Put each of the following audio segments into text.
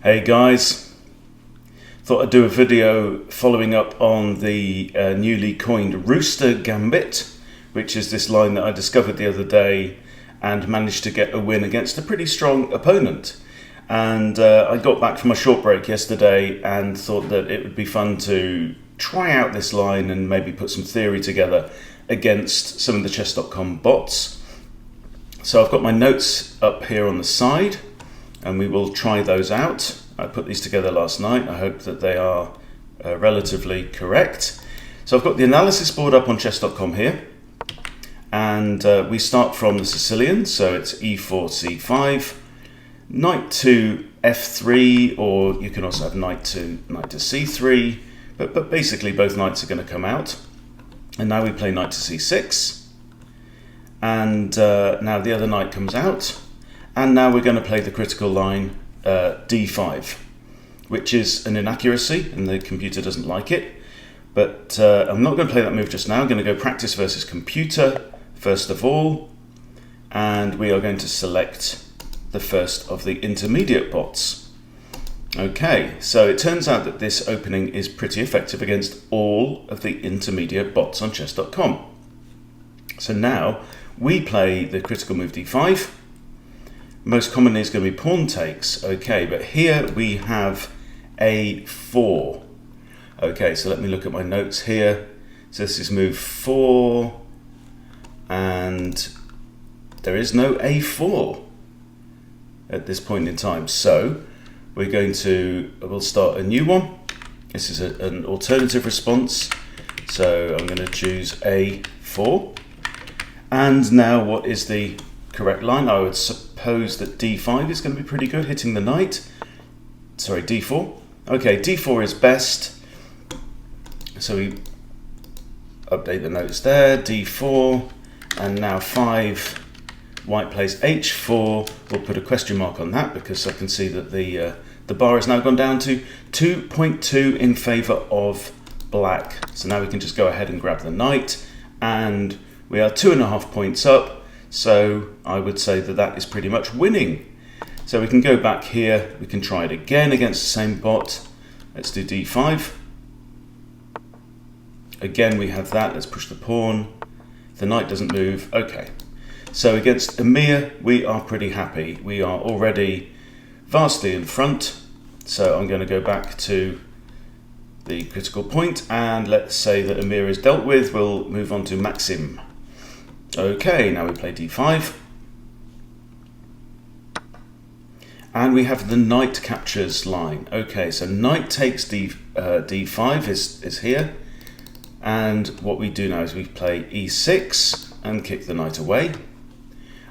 Hey guys, thought I'd do a video following up on the newly coined Rooster Gambit, which is this line that I discovered the other day and managed to get a win against a pretty strong opponent. And I got back from a short break yesterday and thought that it would be fun to try out this line and maybe put some theory together against some of the chess.com bots. So I've got my notes up here on the side, and we will try those out. I put these together last night. I hope that they are relatively correct. So I've got the analysis board up on chess.com here, and we start from the Sicilian, so it's e4, c5, knight to f3, or you can also have knight to c3, but basically both knights are going to come out. And now we play knight to c6, and now the other knight comes out. And now we're going to play the critical line d5, which is an inaccuracy, and the computer doesn't like it. But I'm not going to play that move just now. I'm going to go practice versus computer first of all, and we are going to select the first of the intermediate bots. Okay, so it turns out that this opening is pretty effective against all of the intermediate bots on chess.com. So now we play the critical move d5. Most commonly is going to be pawn takes, okay, but here we have a4. Okay, so let me look at my notes here. So this is move 4, and there is no a4 at this point in time. So we'll start a new one. This is an alternative response. So I'm going to choose a4. And now what is the correct line? I would suppose that d5 is going to be pretty good, hitting the knight. Sorry, d4. Okay, d4 is best. So we update the notes there, d4, and now 5. White plays h4. We'll put a question mark on that because I can see that the bar has now gone down to 2.2 in favour of black. So now we can just go ahead and grab the knight, and we are 2.5 points up. So I would say that that is pretty much winning. So we can go back here, we can try it again against the same bot. Let's do d5. Again we have that, let's push the pawn. The knight doesn't move, okay. So against Emir we are pretty happy. We are already vastly in front. So I'm going to go back to the critical point, and let's say that Emir is dealt with. We'll move on to Maxim. Okay, now we play d5. And we have the knight captures line. Okay, so knight takes d5 is here. And what we do now is we play e6 and kick the knight away.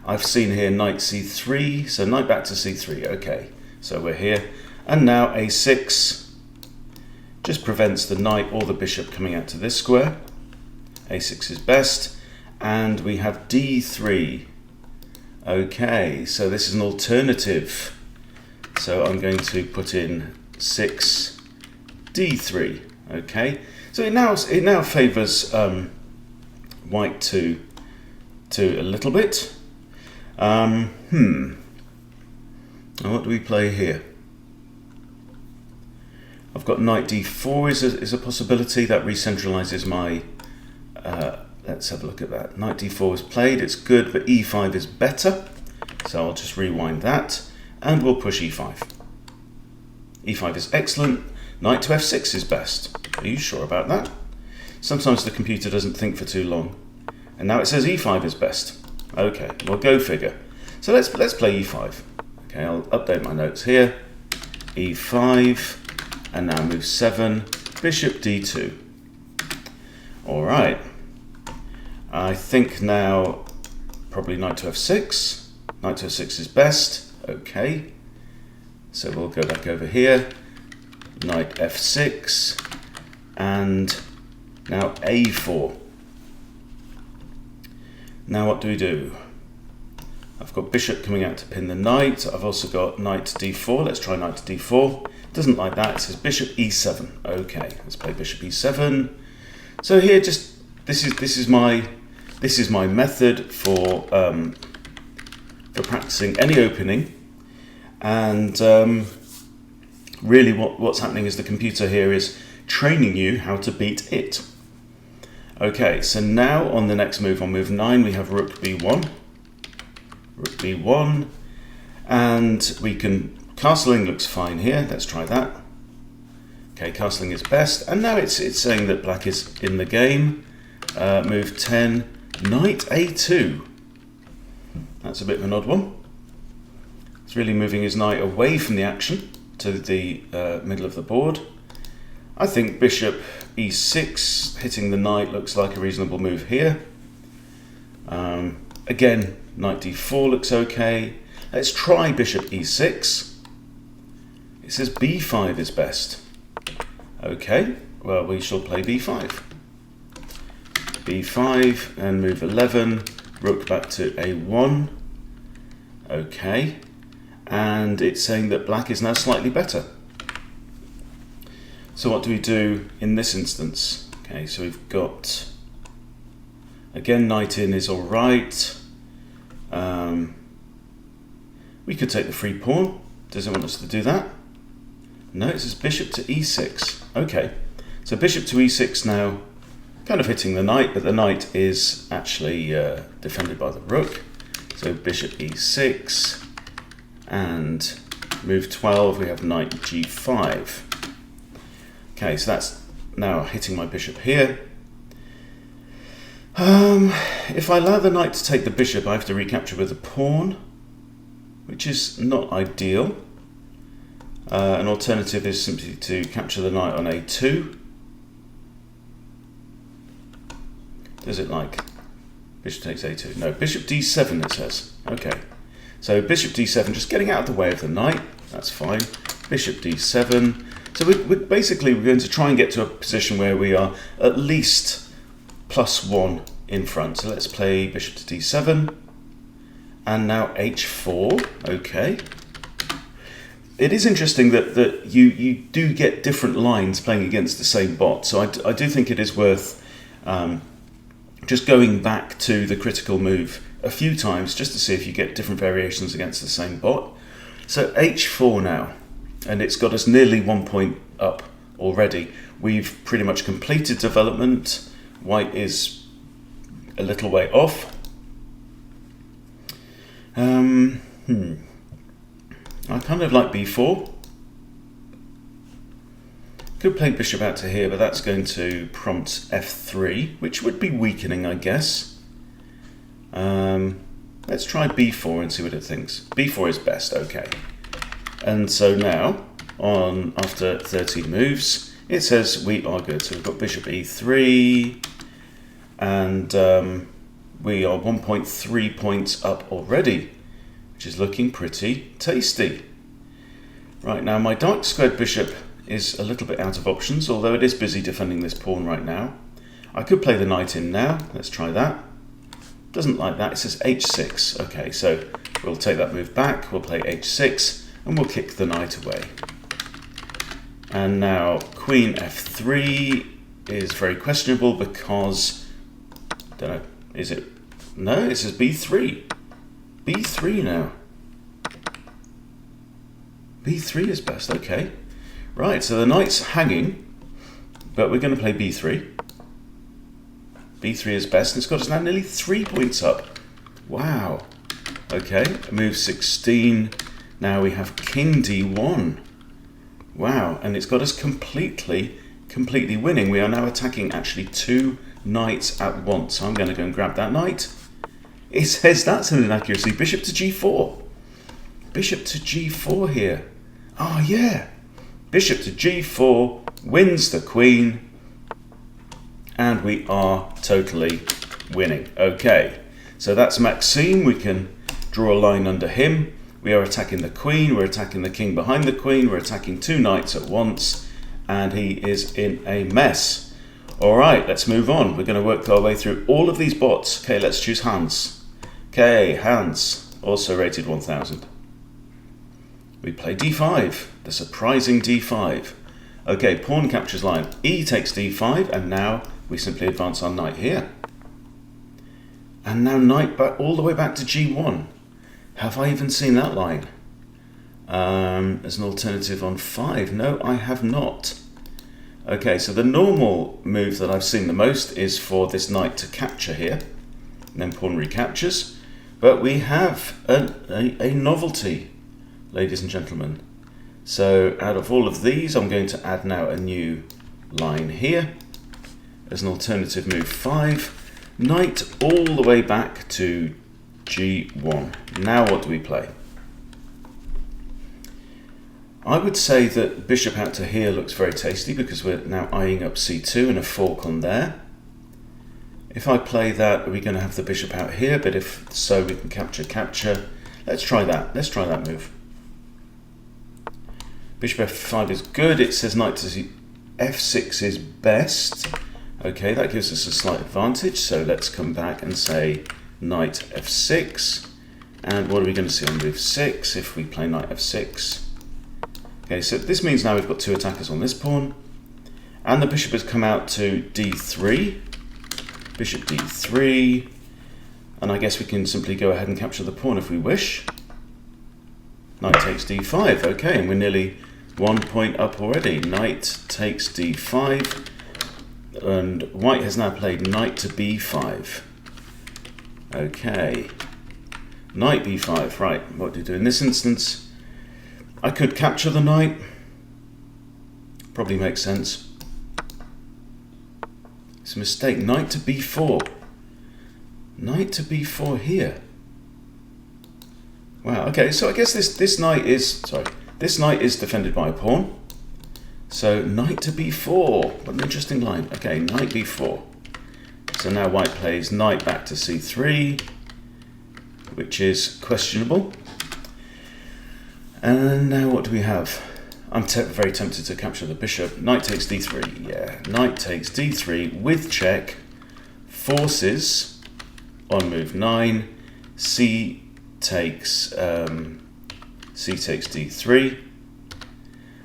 I've seen here knight c3, so knight back to c3. Okay, so we're here. And now a6 just prevents the knight or the bishop coming out to this square. a6 is best. And we have d3. Okay, so this is an alternative. So I'm going to put in 6 d3. Okay, so it now favours white to a little bit. Now what do we play here? I've got knight d4 is a possibility that recentralizes my. Let's have a look at that. Knight d4 is played, it's good, but e5 is better. So I'll just rewind that, and we'll push e5. e5 is excellent. Knight to f6 is best. Are you sure about that? Sometimes the computer doesn't think for too long. And now it says e5 is best. Okay, well, go figure. So let's play e5. Okay, I'll update my notes here. e5, and now move 7, bishop d2. All right. I think now probably knight to f6. Knight to f6 is best. Okay. So we'll go back over here. Knight f6. And now a4. Now what do we do? I've got bishop coming out to pin the knight. I've also got knight to d4. Let's try knight to d4. Doesn't like that. It says bishop e7. Okay, let's play bishop e7. So here, just this is my method for practicing any opening, and really what's happening is the computer here is training you how to beat it. Okay, so now on the next move, on move 9, we have rook b1. Rook b1. And we can... Castling looks fine here. Let's try that. Okay, castling is best. And now it's saying that black is in the game. Move 10. Knight a2. That's a bit of an odd one. It's really moving his knight away from the action to the middle of the board. I think bishop e6 hitting the knight looks like a reasonable move here. Again, knight d4 looks okay. Let's try bishop e6. It says b5 is best. Okay, well, we shall play b5. b5 and move 11. Rook back to a1. Okay, and it's saying that black is now slightly better. So what do we do in this instance? Okay, so we've got, again, knight in is all right. We could take the free pawn. Does it want us to do that? No, it says bishop to e6. Okay, so bishop to e6 now, kind of hitting the knight, but the knight is actually defended by the rook. So bishop e6, and move 12, we have knight g5. Okay, so that's now hitting my bishop here. If I allow the knight to take the bishop, I have to recapture with a pawn, which is not ideal. An alternative is simply to capture the knight on a2. Does it like bishop takes a2? No, bishop d7 it says. Okay, so bishop d7, just getting out of the way of the knight. That's fine. Bishop d7. So we're going to try and get to a position where we are at least +1 in front. So let's play bishop to d7. And now h4. Okay. It is interesting that you do get different lines playing against the same bot. So I do think it is worth just going back to the critical move a few times just to see if you get different variations against the same bot. So h4 now. And it's got us nearly 1 point up already. We've pretty much completed development. White is a little way off. I kind of like b4. Could play bishop out to here, but that's going to prompt f3, which would be weakening, I guess. Let's try b4 and see what it thinks. b4 is best, okay. And so now, after 13 moves, it says we are good. So we've got bishop e3, and we are 1.3 points up already, which is looking pretty tasty. Right, now my dark squared bishop is a little bit out of options, although it is busy defending this pawn right now. I could play the knight in now. Let's try that. Doesn't like that. It says h6. Okay, so we'll take that move back. We'll play h6. And we'll kick the knight away. And now queen f3 is very questionable because, don't know, is it? No, it says b3. b3 now. b3 is best, okay. Right, so the knight's hanging, but we're going to play b3. b3 is best, and it's got us now nearly 3 points up. Wow. Okay, move 16. Now we have king d1. Wow, and it's got us completely winning. We are now attacking actually 2 knights at once. So I'm going to go and grab that knight. It says that's an inaccuracy. Bishop to g4. Bishop to g4 here. Oh yeah. Bishop to g4 wins the queen. And we are totally winning. Okay, so that's Maxim. We can draw a line under him. We are attacking the queen, we're attacking the king behind the queen, we're attacking 2 knights at once, and he is in a mess. All right, let's move on. We're going to work our way through all of these bots. Okay, let's choose Hans. Okay, Hans, also rated 1000. We play d5, the surprising d5. Okay, pawn captures line. E takes d5, and now we simply advance our knight here. And now knight back all the way back to g1. Have I even seen that line? as an alternative on 5. No, I have not. Okay, so the normal move that I've seen the most is for this knight to capture here, and then pawn recaptures. But we have a novelty, ladies and gentlemen. So out of all of these, I'm going to add now a new line here as an alternative move 5. Knight all the way back to G1. Now what do we play? I would say that bishop out to here looks very tasty because we're now eyeing up C2 and a fork on there. If I play that, are we going to have the bishop out here? But if so, we can capture. Let's try that. Let's try that move. Bishop F5 is good. It says knight to F6 is best. Okay, that gives us a slight advantage. So let's come back and say knight F6. And what are we going to see on move 6 if we play knight F6? Okay, so this means now we've got 2 attackers on this pawn. And the bishop has come out to D3. Bishop D3. And I guess we can simply go ahead and capture the pawn if we wish. Knight takes D5. Okay, and we're nearly 1 point up already. Knight takes D5. And white has now played knight to B5. Okay. Knight B5. Right, what do you do in this instance? I could capture the knight. Probably makes sense. It's a mistake. Knight to B4. Knight to B4 here. Wow, okay, so I guess this knight is defended by a pawn. So knight to B4. What an interesting line. Okay, knight B4. So now white plays knight back to C3, which is questionable. And now what do we have? I'm very tempted to capture the bishop. Knight takes D3. Yeah, knight takes D3 with check. Forces on move 9. C takes D3.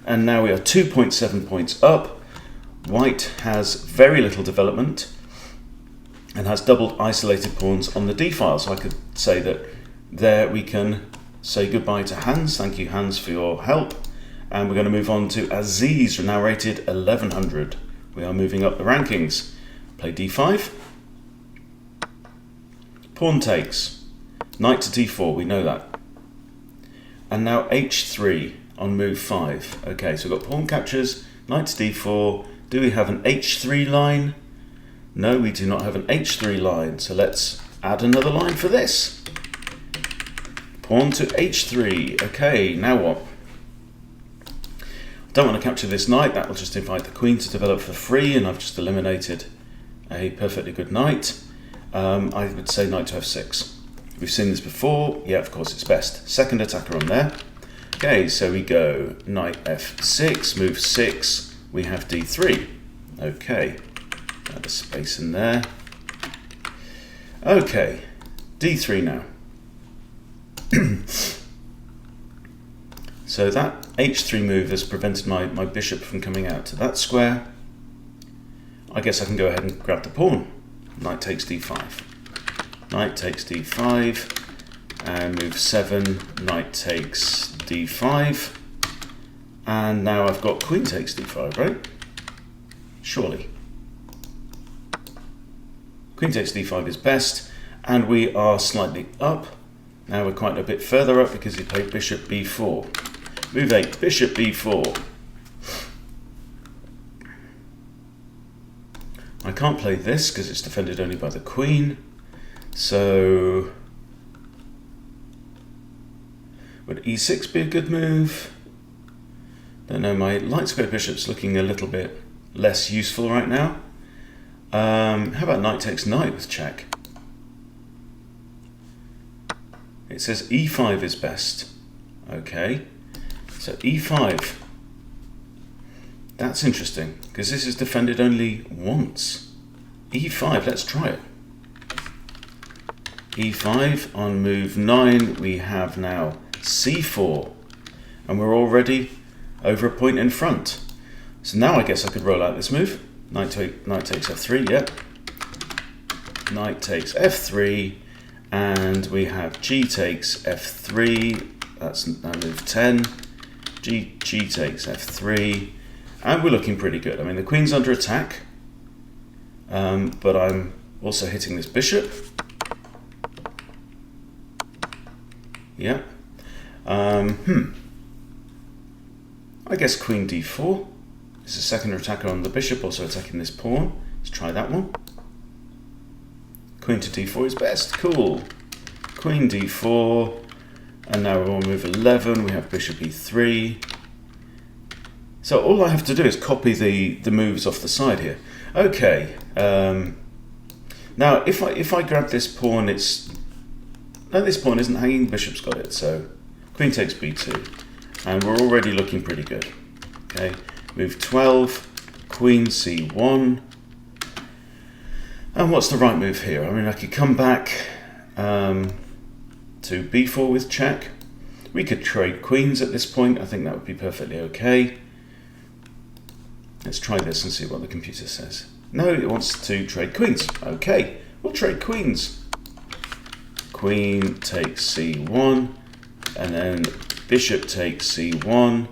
And now we are 2.7 points up. White has very little development and has doubled isolated pawns on the D file. So I could say that there we can say goodbye to Hans. Thank you, Hans, for your help. And we're going to move on to Aziz, now rated 1100. We are moving up the rankings. Play D5. Pawn takes. Knight to D4, we know that. And now H3 on move 5. Okay, so we've got pawn captures, knight to D4. Do we have an H3 line? No, we do not have an H3 line. So let's add another line for this. Pawn to H3. Okay, now what? Don't want to capture this knight. That will just invite the queen to develop for free, and I've just eliminated a perfectly good knight. I would say knight to F6. We've seen this before. Yeah, of course, it's best. Second attacker on there. Okay, so we go knight F6, move 6. We have D3. Okay, add a space in there. Okay, D3 now. So that H3 move has prevented my bishop from coming out to that square. I guess I can go ahead and grab the pawn. Knight takes D5. Knight takes D5 and move 7. Knight takes D5. And now I've got queen takes D5, right? Surely. Queen takes D5 is best, and we are slightly up. Now we're quite a bit further up because he played bishop B4. Move 8, bishop B4. I can't play this because it's defended only by the queen. So would E6 be a good move? Don't know, my light square bishop's looking a little bit less useful right now. How about knight takes knight with check? It says E5 is best. Okay, so E5. That's interesting, because this is defended only once. E5, let's try it. E5 on move 9, we have now C4. And we're already over a point in front. So now I guess I could roll out this move. Knight takes F3, yep. Knight takes F3, and we have G takes F3, That's now move 10. G takes f3. And we're looking pretty good. I mean, the queen's under attack. But I'm also hitting this bishop. Yeah. I guess queen d4. It's a second attacker on the bishop, also attacking this pawn. Let's try that one. Queen to d4 is best. Cool. Queen d4. And now we're on move 11. We have bishop e3. So all I have to do is copy the moves off the side here. Okay. Now if I grab this pawn, this pawn isn't hanging. Bishop's got it. So queen takes b2, and we're already looking pretty good. Okay. Move 12. Queen c1. And what's the right move here? I mean, I could come back to b4 with check. We could trade queens at this point. I think that would be perfectly okay. Let's try this and see what the computer says. No, it wants to trade queens. Okay, we'll trade queens. Queen takes c1, and then bishop takes c1,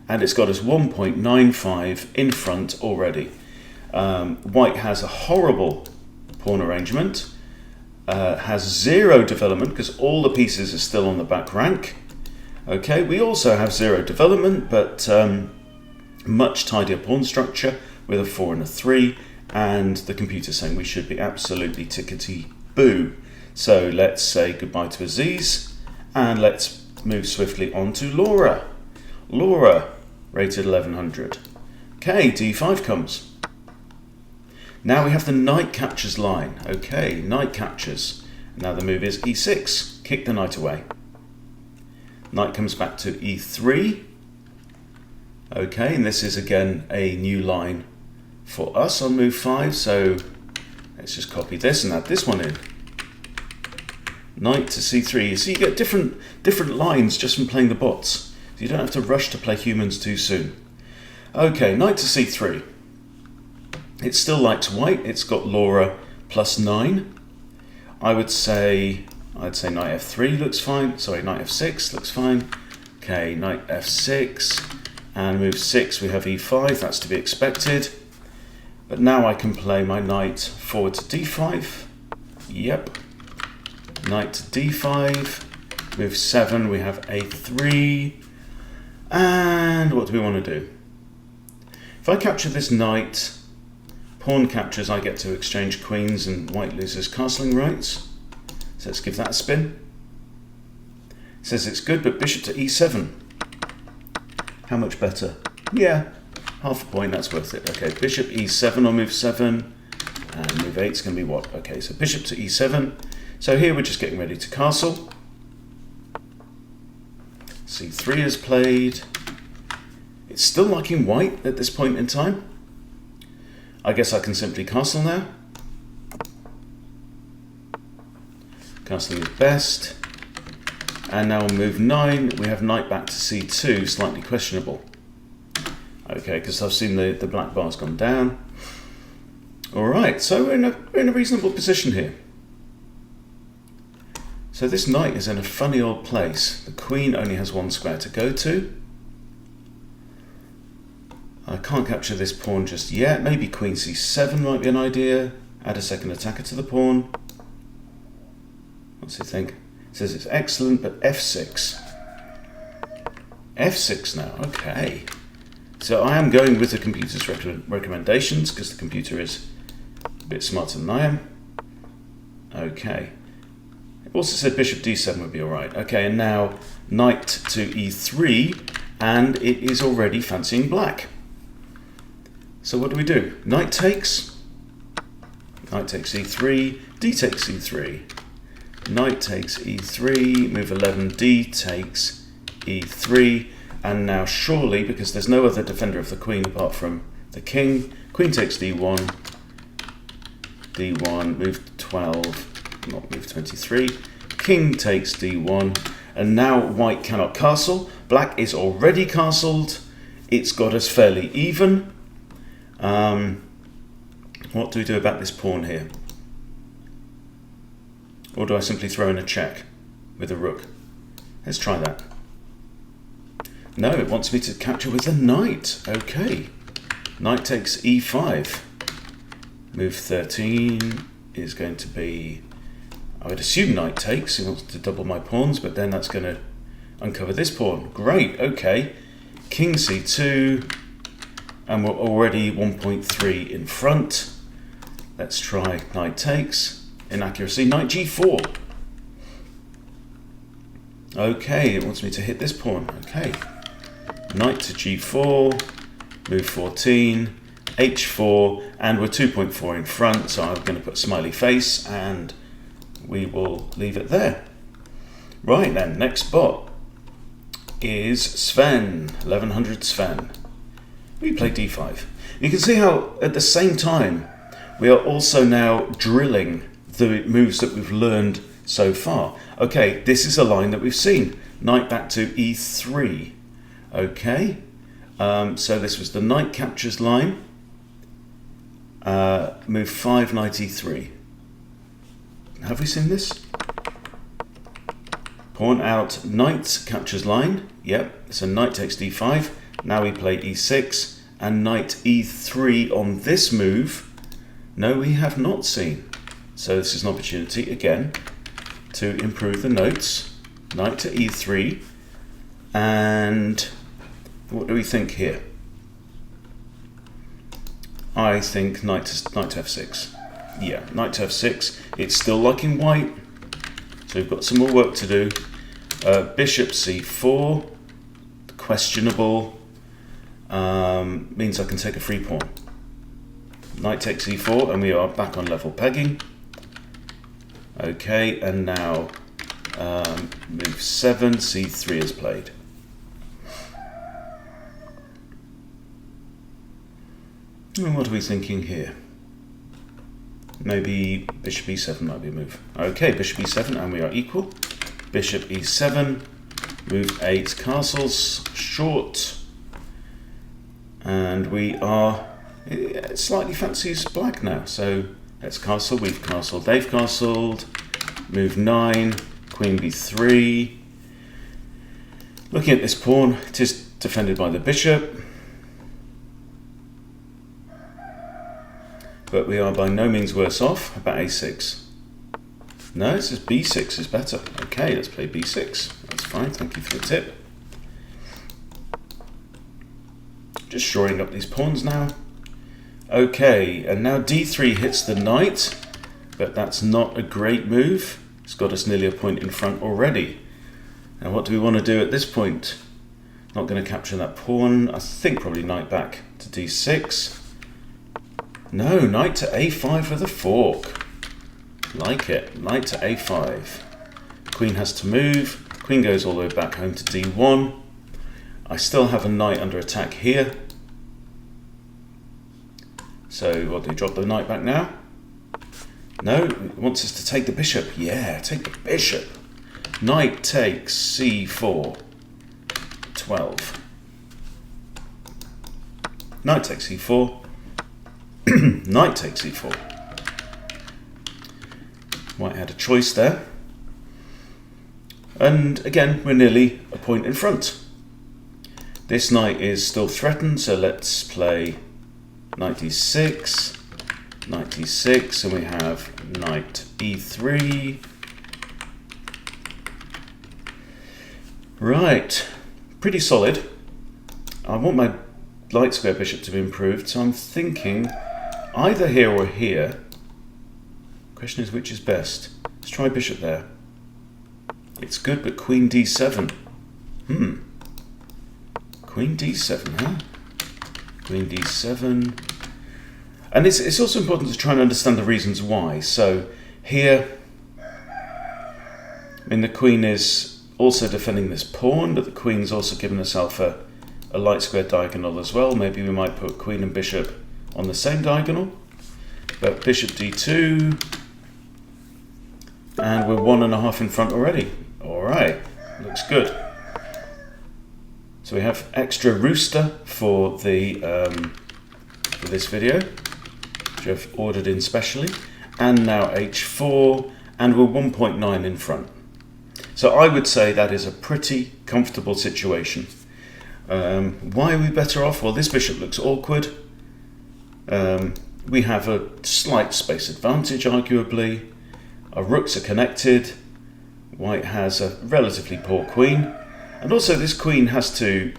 and it's got us 1.95 in front already. White has a horrible pawn arrangement, has 0 development because all the pieces are still on the back rank. Okay, we also have 0 development, but much tidier pawn structure with a 4 and a 3, and the computer saying we should be absolutely tickety-boo. So let's say goodbye to Aziz, and let's move swiftly on to Laura. Laura, rated 1100. Okay, d5 comes. Now we have the knight captures line. Okay, knight captures. Now the move is e6. Kick the knight away. Knight comes back to e3. Okay, and this is again a new line for us on move 5. So let's just copy this and add this one in. Knight to c3. So you get different lines just from playing the bots. So you don't have to rush to play humans too soon. Okay, knight to c3. It still likes white. It's got Laura plus 9. I'd say knight f3 looks fine. Sorry, knight f6 looks fine. Okay, knight f6. And move 6, we have e5. That's to be expected. But now I can play my knight forward to d5. Yep. Knight to d5. Move 7, we have a3. And what do we want to do? If I capture this knight, pawn captures, I get to exchange queens and white loses castling rights. So let's give that a spin. It says it's good, but bishop to e7. How much better? Yeah, half a point, that's worth it. Okay, bishop e7 on move 7. And move 8 is going to be what? Okay, so bishop to e7. So here we're just getting ready to castle. c3 is played. It's still liking white at this point in time. I guess I can simply castle now. Castling is best. And now on move 9, we have knight back to c2, slightly questionable. Okay, because I've seen the black bar's gone down. Alright, so we're in a reasonable position here. So this knight is in a funny old place. The queen only has 1 square to go to. I can't capture this pawn just yet. Maybe queen c7 might be an idea. Add a second attacker to the pawn. What's he think? It says it's excellent, but f6. f6 now, okay. So I am going with the computer's recommendations because the computer is a bit smarter than I am. Okay. It also said bishop d7 would be alright. Okay, and now knight to e3, and it is already fancying black. So what do we do? Knight takes e3, d takes e3. Knight takes e3, move 11, d takes e3, and now surely, because there's no other defender of the queen apart from the king, queen takes d1, d1, move 12, not move 23, king takes d1, and now white cannot castle. Black is already castled. It's got us fairly even. What do we do about this pawn here? Or do I simply throw in a check with a rook? Let's try that. No, it wants me to capture with the knight. Okay. Knight takes e5. Move 13 is going to be, I would assume knight takes. He wants to double my pawns, but then that's going to uncover this pawn. Great, okay. King c2, and we're already 1.3 in front. Let's try knight takes. Inaccuracy, knight g4. Okay, it wants me to hit this pawn. Okay. Knight to g4, move 14, h4, and we're 2.4 in front, so I'm going to put a smiley face, and we will leave it there. Right then, next bot is Sven, 1100 Sven. We play d5. You can see how at the same time we are also now drilling the moves that we've learned so far. Okay, this is a line that we've seen. Knight back to e3. Okay, so this was the knight captures line. Move 5, knight e3. Have we seen this? Pawn out, knight captures line. Yep, so knight takes d5. Now we play e6 and knight e3 on this move. No, we have not seen. So this is an opportunity again to improve the notes. Knight to e3, and what do we think here? I think knight to f6. Yeah, knight to f6. It's still liking white, so we've got some more work to do. Bishop c4, questionable. Means I can take a free pawn. Knight takes e4, and we are back on level pegging. Okay, and now move 7, c3 is played. And what are we thinking here? Maybe bishop e7 might be a move. Okay, bishop e7, and we are equal. Bishop e7, move 8 castles, short. And we are, it slightly fancies black now, so let's castle, we've castled, they've castled, move 9, queen b3. Looking at this pawn, it is defended by the bishop, but we are by no means worse off. About a6. No, it says b6 is better. Okay, let's play b6. That's fine, thank you for the tip. Just shoring up these pawns now. Okay, and now d3 hits the knight, but that's not a great move. It's got us nearly a point in front already. Now what do we want to do at this point? Not going to capture that pawn. I think probably knight back to d6. No, knight to a5 with a fork. Like it. Knight to a5. Queen has to move. Queen goes all the way back home to d1. I still have a knight under attack here. So what do we drop the knight back now? No, it wants us to take the bishop. Yeah, take the bishop. Knight takes c4. 12. Knight takes e4. Knight takes e4. White had a choice there. And again, we're nearly a point in front. This knight is still threatened, so let's play knight e6, knight e6, and we have knight e3. Right, pretty solid. I want my light square bishop to be improved, so I'm thinking either here or here. Question is, which is best? Let's try bishop there. It's good, but queen d7. Queen d7, huh? Queen d7. And it's also important to try and understand the reasons why. So here, I mean, the queen is also defending this pawn, but the queen's also giving herself a light square diagonal as well. Maybe we might put queen and bishop on the same diagonal. But bishop d2, and we're 1.5 in front already. All right, looks good. So we have extra rooster for the for this video, which I've ordered in specially, and now h4, and we're 1.9 in front. So I would say that is a pretty comfortable situation. Why are we better off? Well, this bishop looks awkward. We have a slight space advantage, arguably. Our rooks are connected. White has a relatively poor queen. And also this queen has to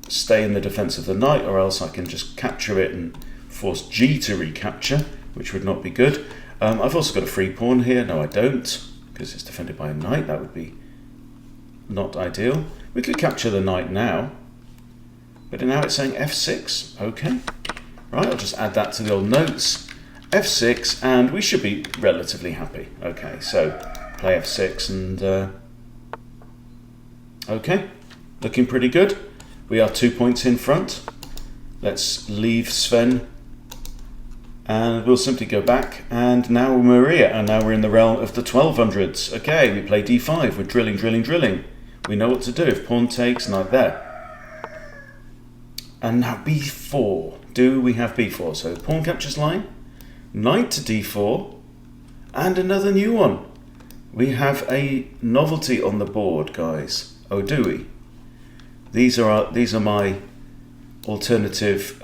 stay in the defense of the knight, or else I can just capture it and force G to recapture, which would not be good. I've also got a free pawn here. No, I don't, because it's defended by a knight. That would be not ideal. We could capture the knight now, but now it's saying F6. Okay. Right, I'll just add that to the old notes. F6, and we should be relatively happy. Okay, so play F6 and... okay, looking pretty good. We are 2 points in front. Let's leave Sven. And we'll simply go back. And now we're Maria, and now we're in the realm of the 1200s. Okay, we play D5. We're drilling, drilling, drilling. We know what to do. If pawn takes, knight there. And now B4. Do we have B4? So pawn captures line, knight to D4, and another new one. We have a novelty on the board, guys. Oh, do we? These are my alternative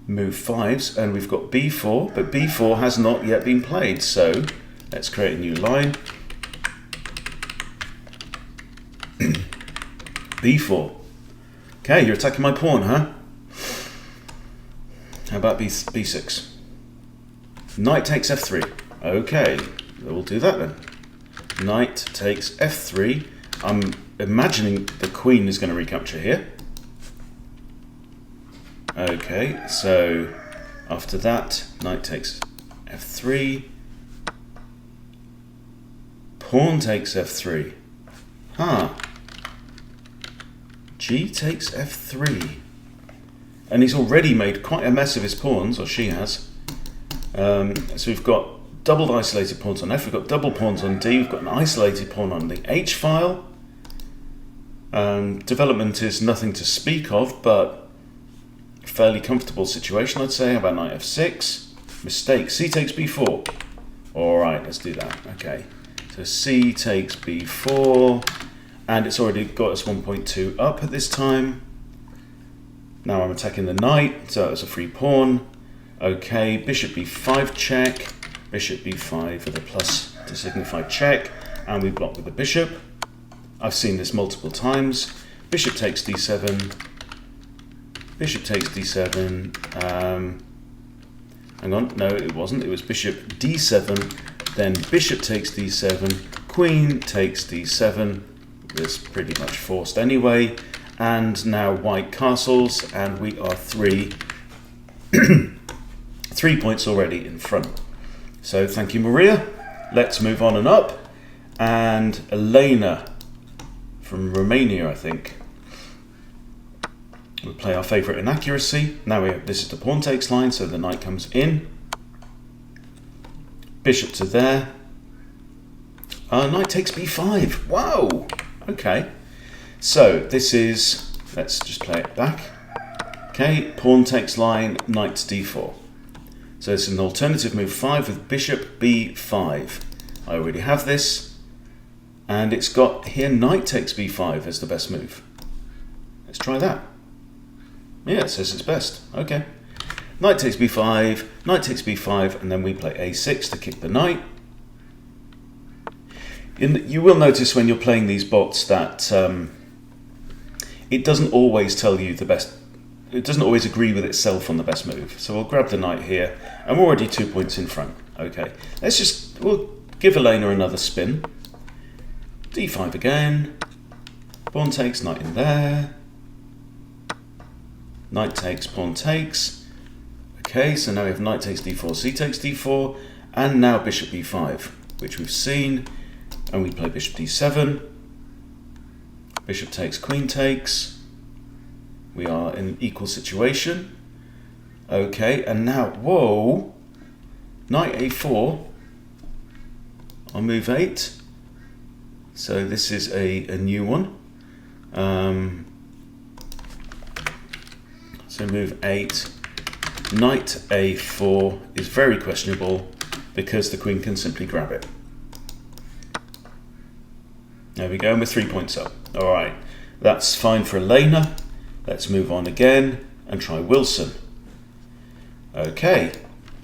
move 5s, and we've got B4, but B4 has not yet been played. So let's create a new line. B4. Okay, you're attacking my pawn, huh? How about B6? Knight takes F3. Okay, we'll do that then. Knight takes F3. I'm imagining the queen is going to recapture here. Okay, so after that, knight takes F3. Pawn takes F3. Huh. G takes F3. And he's already made quite a mess of his pawns, or she has. So we've got doubled isolated pawns on F, we've got double pawns on D, we've got an isolated pawn on the H file. Development is nothing to speak of, but fairly comfortable situation, I'd say. How about knight F6? Mistake, C takes B4. Alright, let's do that. Okay, so C takes B4, and it's already got us 1.2 up at this time. Now I'm attacking the knight, so it's a free pawn. Okay, bishop b5 check, bishop b5 with a plus to signify check, and we block with the bishop. I've seen this multiple times. Bishop takes d7, bishop takes d7, hang on, no it wasn't, it was bishop d7, then bishop takes d7, queen takes d7, this pretty much forced anyway. And now white castles, and we are 3 points already in front. So thank you, Maria. Let's move on and up. And Elena from Romania, I think. We'll play our favourite inaccuracy. Now this is the pawn takes line, so the knight comes in. Bishop to there. Knight takes b5. Wow. Okay. So this is, let's just play it back. Okay, pawn takes line, knight to d4. So it's an alternative move 5 with bishop b5. I already have this, and it's got here knight takes b5 as the best move. Let's try that. Yeah, it says it's best. Okay. Knight takes b5, knight takes b5, and then we play a6 to kick the knight. You will notice when you're playing these bots that it doesn't always tell you the best, it doesn't always agree with itself on the best move. So we'll grab the knight here, and we're already 2 points in front. Okay, we'll give Elena another spin. D5 again, pawn takes, knight in there, knight takes, pawn takes. Okay, so now we have knight takes d4, c takes d4, and now bishop b5, which we've seen, and we play bishop d7. Bishop takes, queen takes. We are in an equal situation. Okay, and now, whoa, knight a4 on move 8. So this is a new one. So move 8, knight a4 is very questionable because the queen can simply grab it. There we go, and we're 3 points up. All right, That's fine for Elena. Let's move on again and try Wilson. Okay,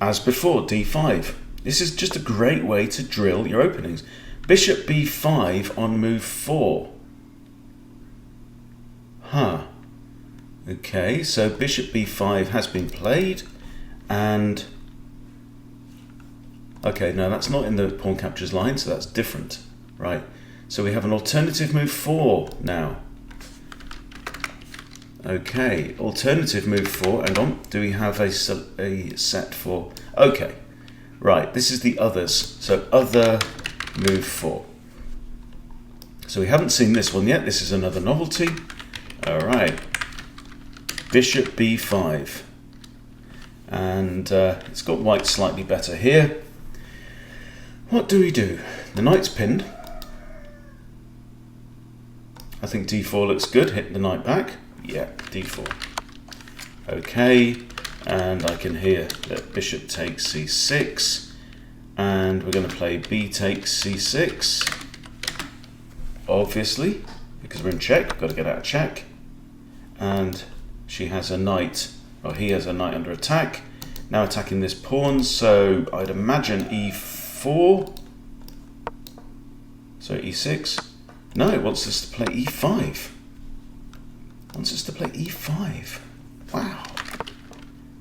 as before, d5. This is just a great way to drill your openings. Bishop b5 on move 4. Huh. Okay, so bishop b5 has been played, and okay, no, that's not in the pawn captures line, so that's different, right? So we have an alternative move 4 now. Okay, alternative move 4. Hang on, do we have a set for? Okay, right, this is the others. So other move 4. So we haven't seen this one yet. This is another novelty. All right, bishop b5. And it's got white slightly better here. What do we do? The knight's pinned. I think d4 looks good. Hit the knight back. Yeah, d4. Okay, and I can hear that bishop takes c6, and we're going to play b takes c6, obviously, because we're in check. Got to get out of check. And she has a knight, or he has a knight under attack. Now attacking this pawn, so I'd imagine e4. So e6. No, it wants us to play e5. Wants us to play e5. Wow.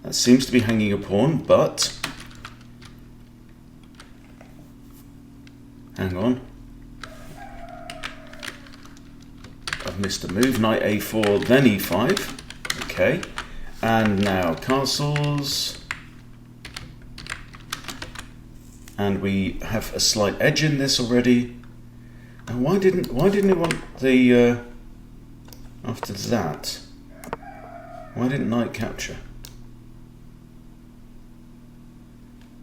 That seems to be hanging a pawn, but hang on. I've missed a move. Knight a4, then e5. Okay. And now castles. And we have a slight edge in this already. And why didn't it want the after that? Why didn't knight capture?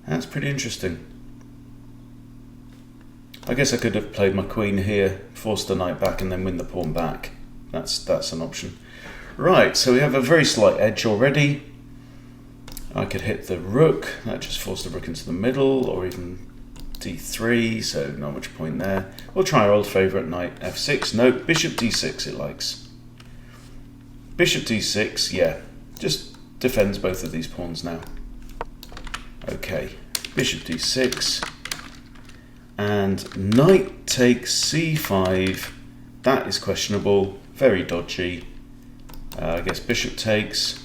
That's pretty interesting. I guess I could have played my queen here, forced the knight back, and then win the pawn back. That's an option. Right, so we have a very slight edge already. I could hit the rook. That just forced the rook into the middle, or even d3, so not much point there. We'll try our old favourite knight f6. No, bishop d6 it likes. Bishop d6, yeah, just defends both of these pawns now. Okay, bishop d6, and knight takes c5. That is questionable, very dodgy. I guess bishop takes,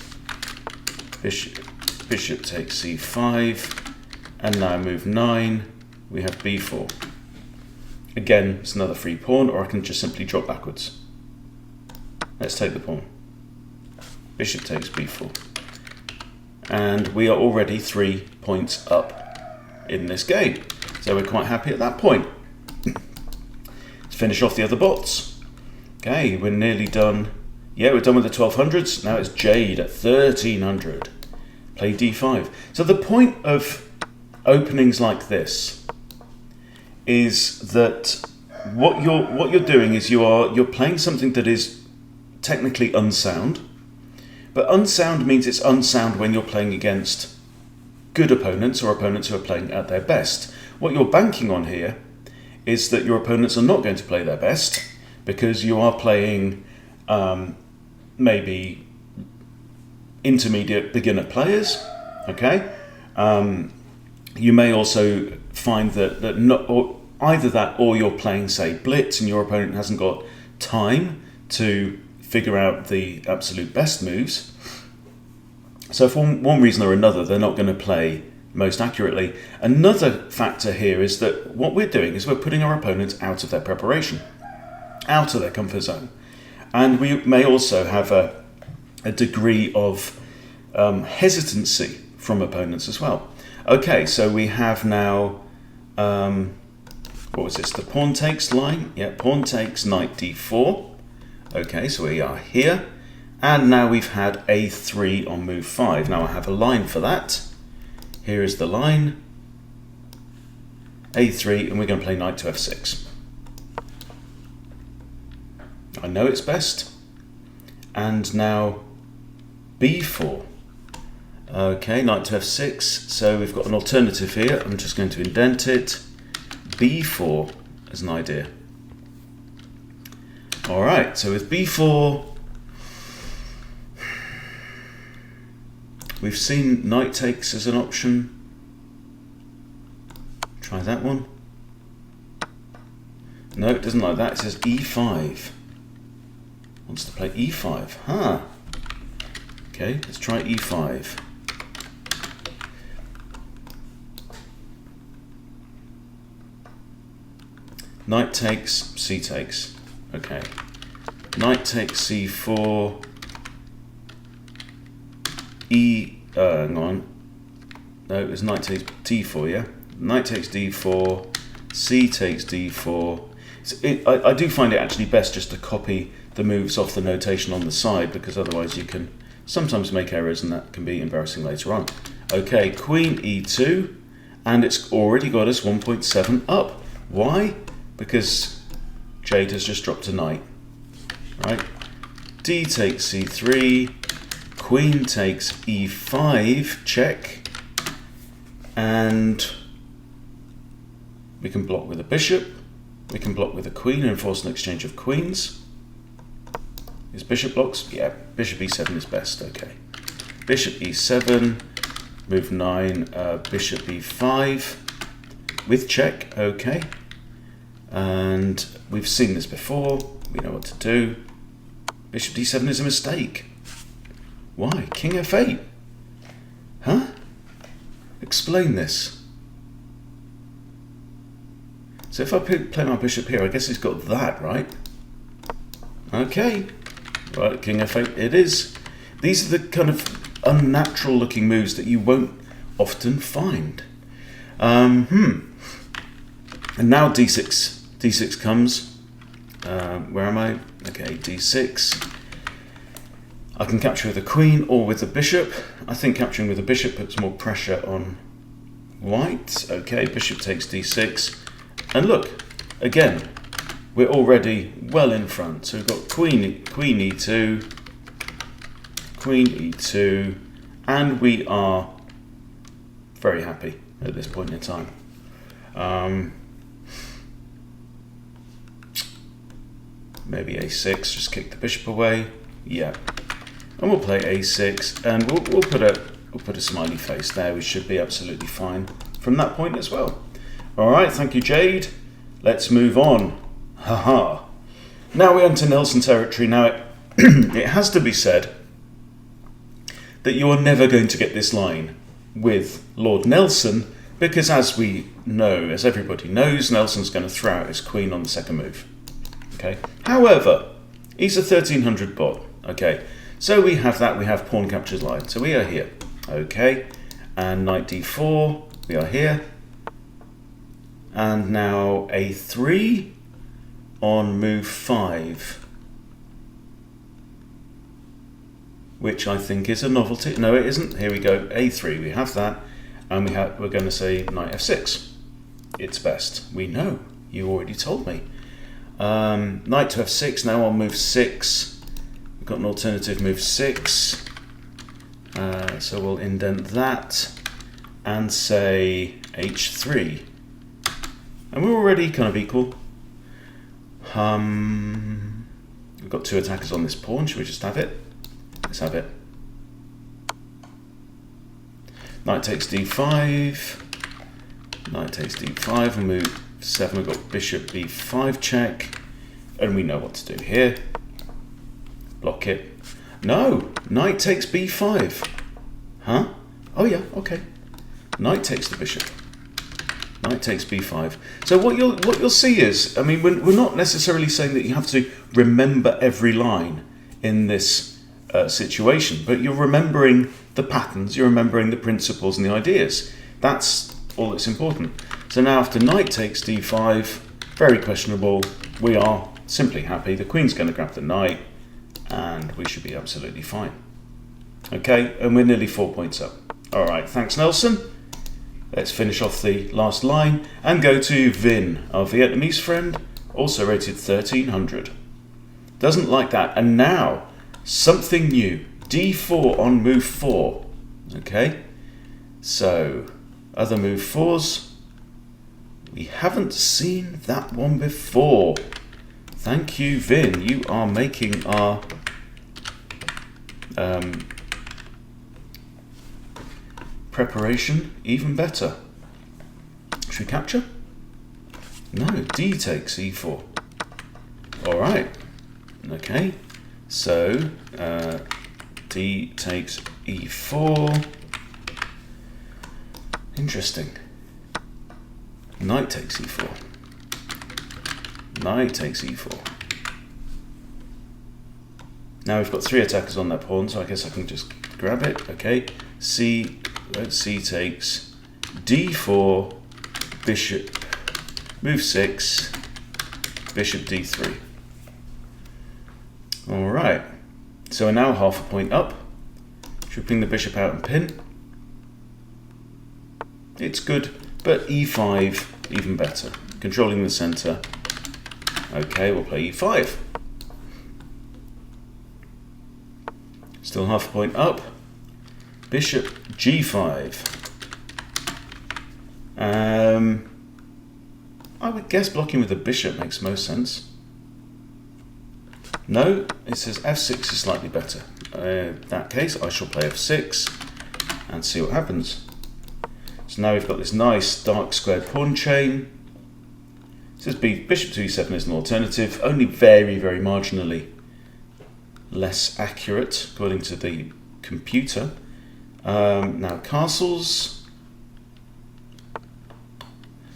bishop takes c5, and now move 9. We have b4. Again, it's another free pawn, or I can just simply drop backwards. Let's take the pawn. Bishop takes b4. And we are already 3 points up in this game. So we're quite happy at that point. Let's finish off the other bots. Okay, we're nearly done. Yeah, we're done with the 1200s. Now it's Jade at 1300. Play d5. So the point of openings like this is that what you're doing is you're playing something that is technically unsound, but unsound means it's unsound when you're playing against good opponents or opponents who are playing at their best. What you're banking on here is that your opponents are not going to play their best because you are playing maybe intermediate beginner players. Okay, you may also find that not, or either that, or you're playing, say, blitz, and your opponent hasn't got time to figure out the absolute best moves. So for one reason or another, they're not going to play most accurately. Another factor here is that what we're doing is we're putting our opponents out of their preparation, out of their comfort zone. And we may also have a degree of hesitancy from opponents as well. Okay, so we have now, what was this, the pawn takes line? Yeah, pawn takes, knight d4. Okay, so we are here. And now we've had a3 on move 5. Now I have a line for that. Here is the line. a3, and we're going to play knight to f6. I know it's best. And now b4. Okay, knight to f6. So we've got an alternative here. I'm just going to indent it. b4 as an idea. All right, so with b4, we've seen knight takes as an option. Try that one. No, it doesn't like that. It says e5. Wants to play e5. Huh. Okay, let's try e5. Knight takes, c takes. Okay. Knight takes c4. Hang on. No, it was knight takes d4, yeah? Knight takes d4. C takes d4. I do find it actually best just to copy the moves off the notation on the side, because otherwise you can sometimes make errors and that can be embarrassing later on. Okay, queen e2, and it's already got us 1.7 up. Why? Because Jade has just dropped a knight. Right? D takes c3, queen takes e5, check, and we can block with a bishop, we can block with a queen and force an exchange of queens. Is bishop blocks? Yeah, bishop e7 is best, okay. Bishop e7, move 9, bishop e5, with check, okay. And we've seen this before, we know what to do. Bishop d7 is a mistake. Why? King f8. Huh? Explain this. So if I play my bishop here, I guess he's got that, right? Okay. Right, king f8 it is. These are the kind of unnatural looking moves that you won't often find. And now d6. d6 comes. Where am I? Okay, d6. I can capture with a queen or with a bishop. I think capturing with a bishop puts more pressure on white. Okay, bishop takes d6. And look, again, we're already well in front. So we've got queen e2, queen e2, and we are very happy at this point in time. Maybe a6, just kick the bishop away. Yeah. And we'll play a6, and we'll put a smiley face there. We should be absolutely fine from that point as well. All right, thank you, Jade. Let's move on. Haha. Now we enter Nelson territory. Now it has to be said that you are never going to get this line with Lord Nelson, because as we know, as everybody knows, Nelson's going to throw out his queen on the second move. Okay. However, he's a 1300 bot. Okay. So we have that. We have pawn captures line. So we are here. Okay. And knight d4. We are here. And now a3 on move 5, which I think is a novelty. No, it isn't. Here we go. a3. We have that, and we're going to say knight f6. It's best. We know. You already told me. Knight to f6. Now on move 6, we've got an alternative move 6. So we'll indent that and say h3. And we're already kind of equal. We've got two attackers on this pawn. Should we just have it? Let's have it. Knight takes d5. Knight takes d5. And move 7. We've got bishop b5 check. And we know what to do here. Block it. No! Knight takes b5. Huh? Oh yeah, okay. Knight takes the bishop. Knight takes b5. So what you'll see is, I mean, we're not necessarily saying that you have to remember every line in this situation, but you're remembering the patterns, you're remembering the principles and the ideas. That's all that's important. So now after knight takes d5, very questionable, we are simply happy. The queen's going to grab the knight, and we should be absolutely fine. Okay, and we're nearly 4 points up. All right, thanks, Nelson. Let's finish off the last line and go to Vin, our Vietnamese friend, also rated 1300. Doesn't like that. And now, something new. d4 on move 4. Okay, so other move 4s. We haven't seen that one before. Thank you, Vin. You are making our preparation even better. Should we capture? No, D takes E4. Alright. Okay. So, D takes E4. Interesting. Knight takes E4. Knight takes E4. Now we've got 3 attackers on that pawn, so I guess I can just grab it. Okay. C takes D4, bishop, move 6, bishop D3. Alright. So we're now half a point up. Should we bring the bishop out and pin? It's good, but E5 even better. Controlling the center. Okay, we'll play E5. Still half a point up. Bishop G5. I would guess blocking with the bishop makes most sense. No, it says F6 is slightly better. In that case, I shall play F6 and see what happens. So now we've got this nice dark squared pawn chain. It says bishop to E7 is an alternative, only very, very marginally less accurate according to the computer. Now castles.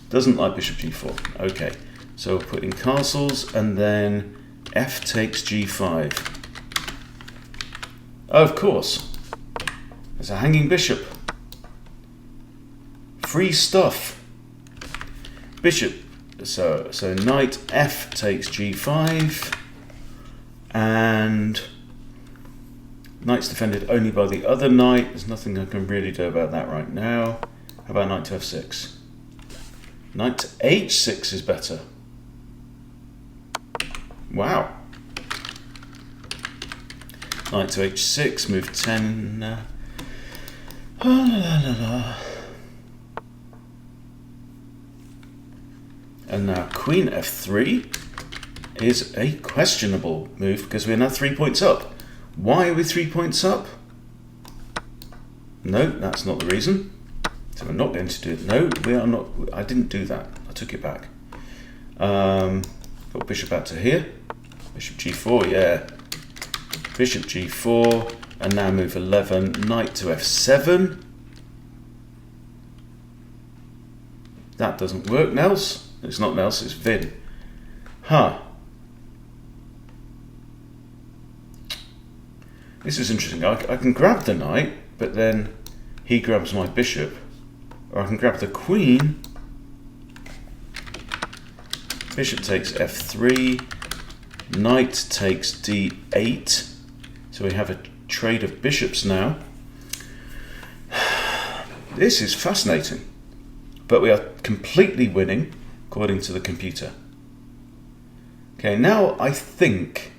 Doesn't like bishop G4. Okay, so we'll put in castles and then F takes G5. Oh, of course. There's a hanging bishop. Free stuff. Bishop. So knight F takes G5. And knight's defended only by the other knight. There's nothing I can really do about that right now. How about knight to F6? Knight to H6 is better. Wow. Knight to H6, move 10. And now Queen F3 is a questionable move because we're now 3 points up. Why are we 3 points up? No, that's not the reason. So we're not going to do it. No, we are not. I didn't do that. I took it back. Got bishop out to here. Bishop G4, yeah. Bishop G4, and now move 11. Knight to F7. That doesn't work, Nels. It's not Nels, it's Vin. Huh. This is interesting. I can grab the knight, but then he grabs my bishop. Or I can grab the queen. Bishop takes F3. Knight takes D8. So we have a trade of bishops now. This is fascinating. But we are completely winning, according to the computer. Okay, now I think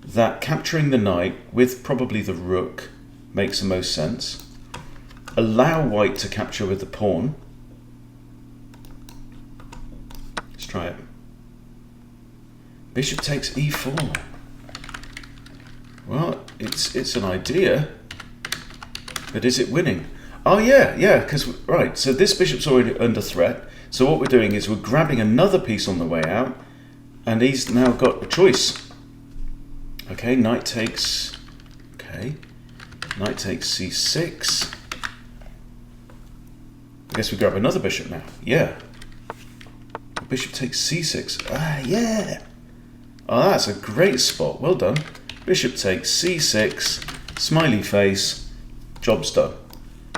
that capturing the knight with probably the rook makes the most sense. Allow white to capture with the pawn. Let's try it. Bishop takes E4. Well, it's an idea, but is it winning? Oh yeah, because right. So this bishop's already under threat. So what we're doing is we're grabbing another piece on the way out, and he's now got a choice. Okay, knight takes. Okay, knight takes C6. I guess we grab another bishop now. Yeah. Bishop takes C6. Ah, yeah. Oh, that's a great spot. Well done. Bishop takes C6. Smiley face. Job's done.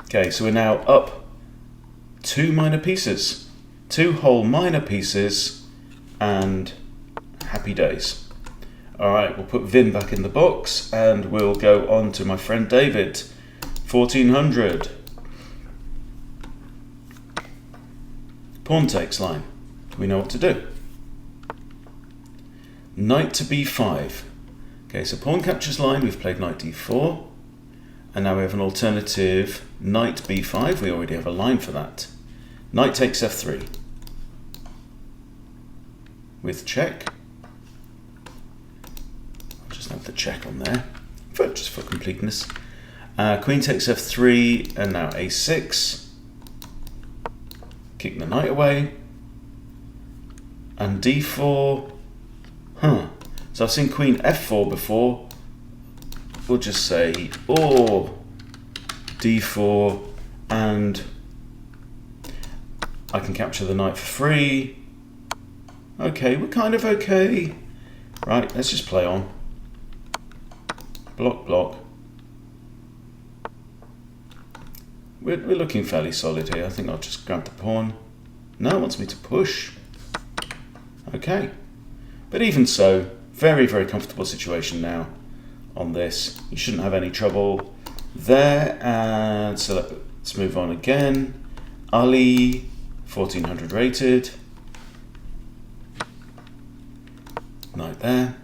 Okay, so we're now up 2 minor pieces. 2 whole minor pieces. And happy days. Alright, we'll put Vin back in the box. And we'll go on to my friend David. 1400. Pawn takes line. We know what to do. Knight to B5. Okay, so pawn captures line. We've played knight D4. And now we have an alternative knight B5. We already have a line for that. Knight takes F3. With check. the check on there, just for completeness. Queen takes f3, and now a6. Kick the knight away. And d4. So I've seen queen f4 before. We'll just say, or d4, and I can capture the knight for free. Okay, we're kind of okay. Right, let's just play on. Block, block. We're looking fairly solid here. I think I'll just grab the pawn. No, it wants me to push. Okay. But even so, very, very comfortable situation now on this. You shouldn't have any trouble there. And so let's move on again. Ali, 1400 rated. Knight there.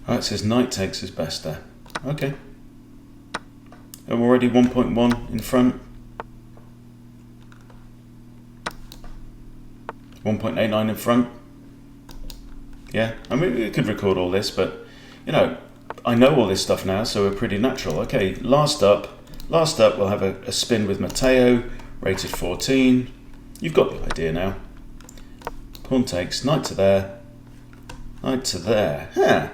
Oh, it says knight takes his best there. Okay. I'm already 1.1 in front. 1.89 in front. Yeah, I mean, we could record all this, but, you know, I know all this stuff now, so we're pretty natural. Okay, last up, we'll have a spin with Matteo, rated 14. You've got the idea now. Pawn takes, knight to there, knight to there. Huh.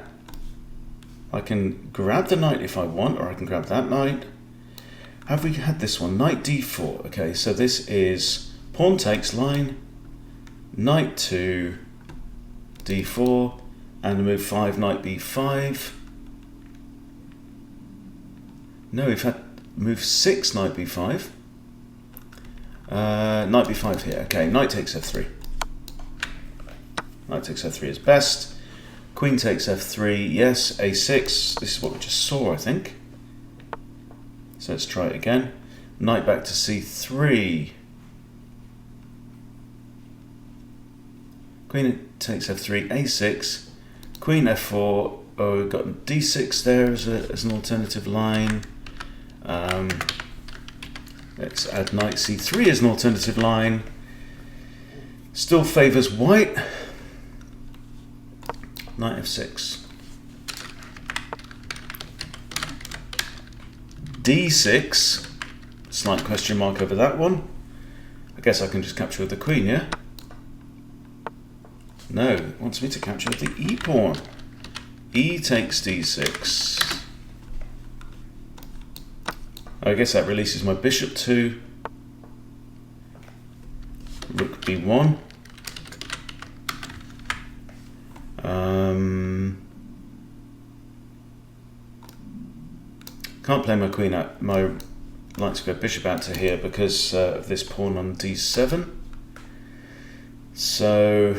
I can grab the knight if I want, or I can grab that knight. Have we had this one? Knight d4. Okay, so this is pawn takes line, knight to d4, and move 5, knight b5. No, we've had move 6, knight b5. Knight b5 here. Okay, knight takes f3. Knight takes f3 is best. Queen takes f3, yes, a6. This is what we just saw, I think. So let's try it again. Knight back to c3. Queen takes f3, a6. Queen f4. Oh, we've got d6 there as an alternative line. Let's add knight c3 as an alternative line. Still favours white. Knight f6. d6. Slight question mark over that one. I guess I can just capture with the queen, yeah? No, it wants me to capture with the e pawn. E takes d6. I guess that releases my bishop too. Rook b1. Can't play my queen out. I'd like to go bishop out to here because of this pawn on d7. So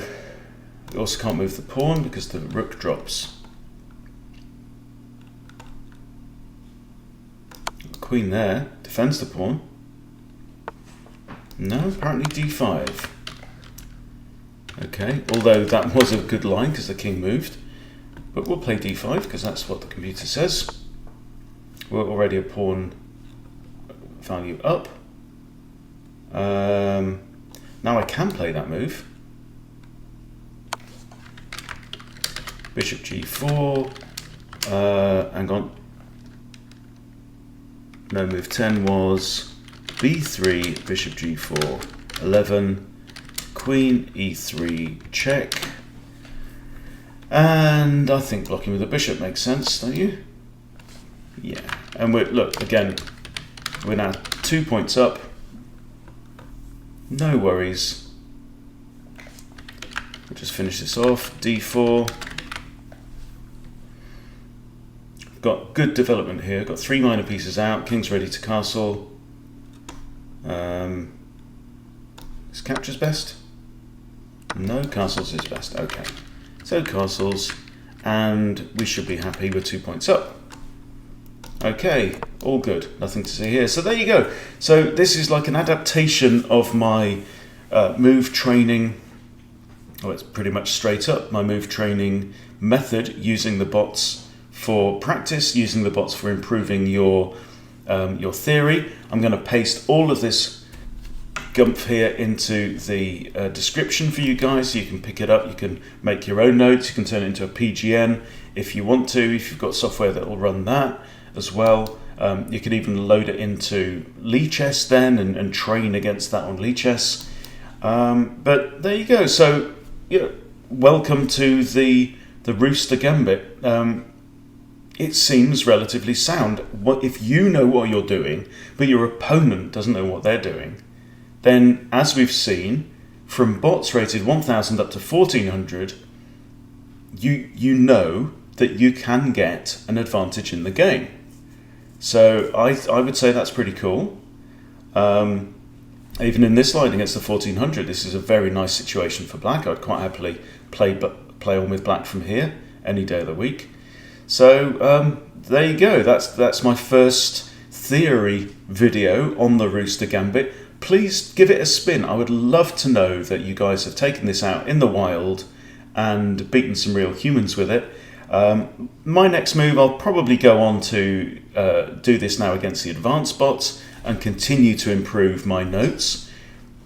we also can't move the pawn because the rook drops. Queen there defends the pawn. No, apparently d5. Okay, although that was a good line because the king moved. But we'll play d5 because that's what the computer says. We're already a pawn value up. Now I can play that move. Bishop g4. Hang on. No, move 10 was b3, bishop g4, 11, queen e3, check. And I think blocking with the bishop makes sense, don't you? Yeah. And look, again, we're now 2 points up. No worries. We'll just finish this off. d4. Got good development here. Got 3 minor pieces out. King's ready to castle. Is captures best? No, castles is best. Okay. So castles, and we should be happy with 2 points up. Okay, all good. Nothing to see here. So there you go. So this is like an adaptation of my move training. Oh, it's pretty much straight up. My move training method using the bots for practice, using the bots for improving your theory. I'm going to paste all of this gumph here into the description for you guys. You can pick it up, you can make your own notes, you can turn it into a PGN if you want to, if you've got software that will run that as well. You can even load it into Lichess then and train against that on Lichess. But there you go. So, welcome to the Rooster Gambit. It seems relatively sound. If you know what you're doing, but your opponent doesn't know what they're doing, then, as we've seen, from bots rated 1000 up to 1400, you know that you can get an advantage in the game. So I would say that's pretty cool. Even in this line against the 1400, this is a very nice situation for black. I'd quite happily play on with black from here any day of the week. So there you go. That's my first theory video on the Rooster Gambit. Please give it a spin. I would love to know that you guys have taken this out in the wild and beaten some real humans with it. My next move, I'll probably go on to do this now against the advanced bots and continue to improve my notes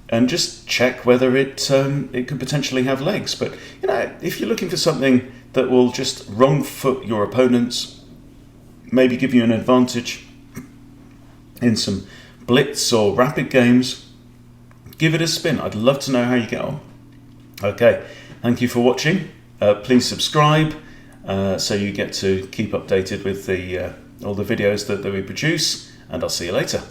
and just check whether it could potentially have legs. But if you're looking for something that will just wrong foot your opponents, maybe give you an advantage in some blitz or rapid games, give it a spin. I'd love to know how you get on. Okay, thank you for watching. Please subscribe so you get to keep updated with all the videos that we produce, and I'll see you later.